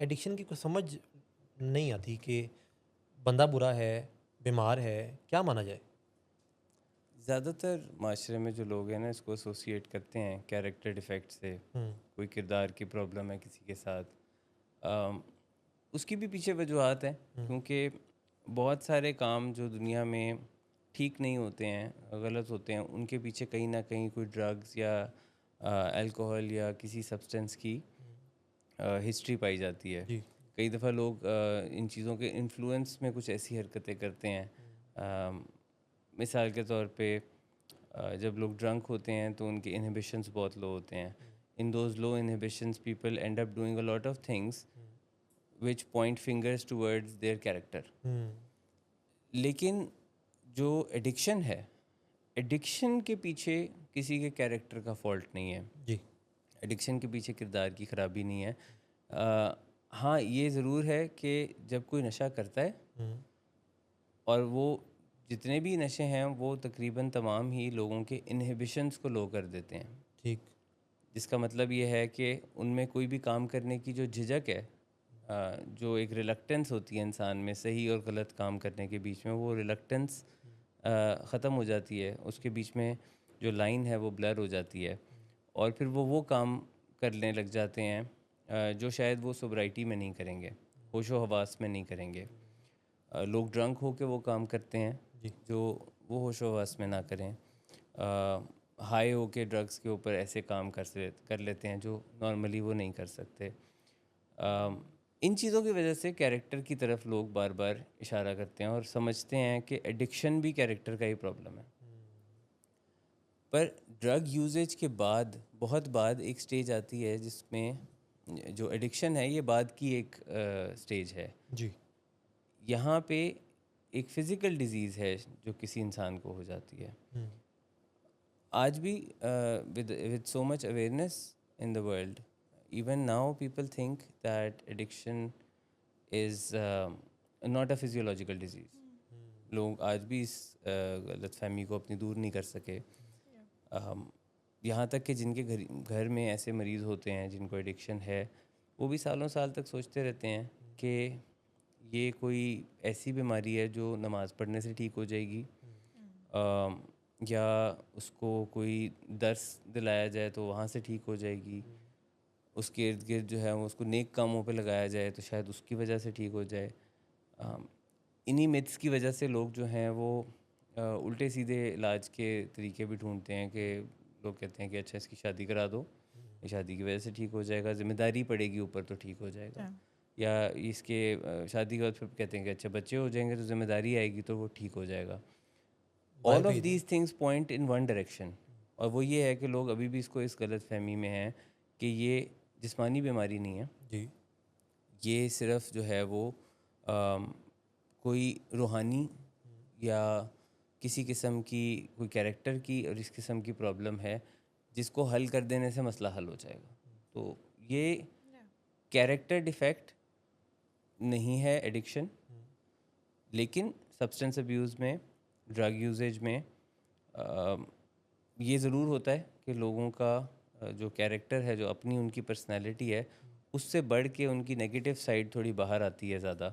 Addiction की कोई समझ नहीं आती कि बंदा बुरा है, बीमार है, क्या माना जाए? ज़्यादातर माशरे में जो लोग हैं ना इसको एसोसिएट करते हैं कैरेक्टर डिफेक्ट से। हुँ, कोई किरदार की प्रॉब्लम है किसी के साथ। अम, उसकी भी पीछे वजूहत हैं, हुँ, क्योंकि बहुत सारे काम जो दुनिया में ठीक नहीं होते हैं, गलत होते हैं, उनके पीछे कहीं ना कहीं कोई ड्रग्स या अल्कोहल या किसी सब्सटेंस की हुँ। हिस्ट्री पाई जाती है। जी। कई दफ़ा लोग इन चीज़ों के इन्फ्लुएंस में कुछ ऐसी हरकतें करते हैं। हुँ, अम, मिसाल के तौर पे जब लोग ड्रंक होते हैं तो उनके इनहिबिशंस बहुत लो होते हैं। Hmm, in those low inhibitions people end up doing a lot of things hmm, which point fingers towards their character. Hmm. लेकिन जो एडिक्शन है, एडिक्शन के पीछे किसी के कैरेक्टर का फॉल्ट नहीं है। जी। एडिक्शन के पीछे किरदार की ख़राबी नहीं है। अ, हाँ, ये ज़रूर है कि जब कोई नशा करता है हुँ, और वो जितने भी नशे हैं वो तकरीबन तमाम ही लोगों के इनहिबिशंस को लो कर देते हैं। ठीक। जिसका मतलब ये है कि उनमें कोई भी काम करने की जो झिझक है, जो एक रिलक्टेंस होती है इंसान में सही और गलत काम करने के बीच में, वो रिलक्टेंस हुँ, ख़त्म हो जाती है। उसके बीच में जो लाइन है वो ब्लर हो जाती है हुँ, और फिर वो काम करने लग जाते हैं जो शायद वो सोब्राइटी में नहीं करेंगे, हुँ, होशो हवास में नहीं करेंगे। हुँ। लोग ड्रंक होके वो काम करते हैं जी। जो वो होशो हवास में ना करें। हाई होके ड्रग्स के ऊपर ऐसे काम कर लेते हैं जो नॉर्मली वो नहीं कर सकते। अम, इन चीज़ों की वजह से कैरेक्टर की तरफ लोग बार बार इशारा करते हैं और समझते हैं कि एडिक्शन भी कैरेक्टर का ही प्रॉब्लम है। हुँ, पर ड्रग यूजेज के बाद बहुत बाद एक स्टेज आती है जिसमें जो एडिक्शन है ये बाद की एक स्टेज है। जी। यहाँ पे एक फ़िज़िकल डिज़ीज़ है जो किसी इंसान को हो जाती है। हुँ, आज भी with so much awareness in the world, even now people think that addiction is not a physiological disease. हुँ, लोग आज भी इस गलतफहमी को अपनी दूर नहीं कर सके। Yeah. यहाँ तक कि जिनके घर घर में ऐसे मरीज़ होते हैं जिनको एडिक्शन है, वो भी सालों साल तक सोचते रहते हैं हुँ, कि ये कोई ऐसी बीमारी है जो नमाज़ पढ़ने से ठीक हो जाएगी, हुँ, अम, या उसको कोई दर्स दिलाया जाए तो वहाँ से ठीक हो जाएगी। हुँ, उसके इर्द गिर्द जो है वो उसको नेक कामों पे लगाया जाए तो शायद उसकी वजह से ठीक हो जाए। अम, इन्हीं मिथ्स की वजह से लोग जो हैं वो उल्टे सीधे इलाज के तरीके भी ढूंढते हैं कि लोग कहते हैं कि अच्छा इसकी शादी करा दो, ये शादी की वजह से ठीक हो जाएगा, ज़िम्मेदारी पड़ेगी ऊपर तो ठीक हो जाएगा। Yeah. या इसके शादी के बाद फिर कहते हैं कि अच्छा बच्चे हो जाएंगे तो ज़िम्मेदारी आएगी तो वो ठीक हो जाएगा। ऑल ऑफ बायोपी these things point in one direction. और वो ये है कि लोग अभी भी इसको इस गलत फहमी में हैं कि ये जिस्मानी बीमारी नहीं है, जी। ये सिर्फ जो है वो अम, कोई रूहानी हुँ, या किसी किस्म की कोई कैरेक्टर की और इस किस्म की प्रॉब्लम है जिसको हल कर देने से मसला हल हो जाएगा। हुँ, तो ये Yeah. कैरेक्टर डिफेक्ट नहीं है एडिक्शन। हुँ, लेकिन सब्सटेंस अब्यूज़ में, ड्रग यूजेज में अम, ये ज़रूर होता है कि लोगों का जो कैरेक्टर है, जो अपनी उनकी पर्सनैलिटी है, हुँ, उससे बढ़ के उनकी नेगेटिव साइड थोड़ी बाहर आती है ज़्यादा।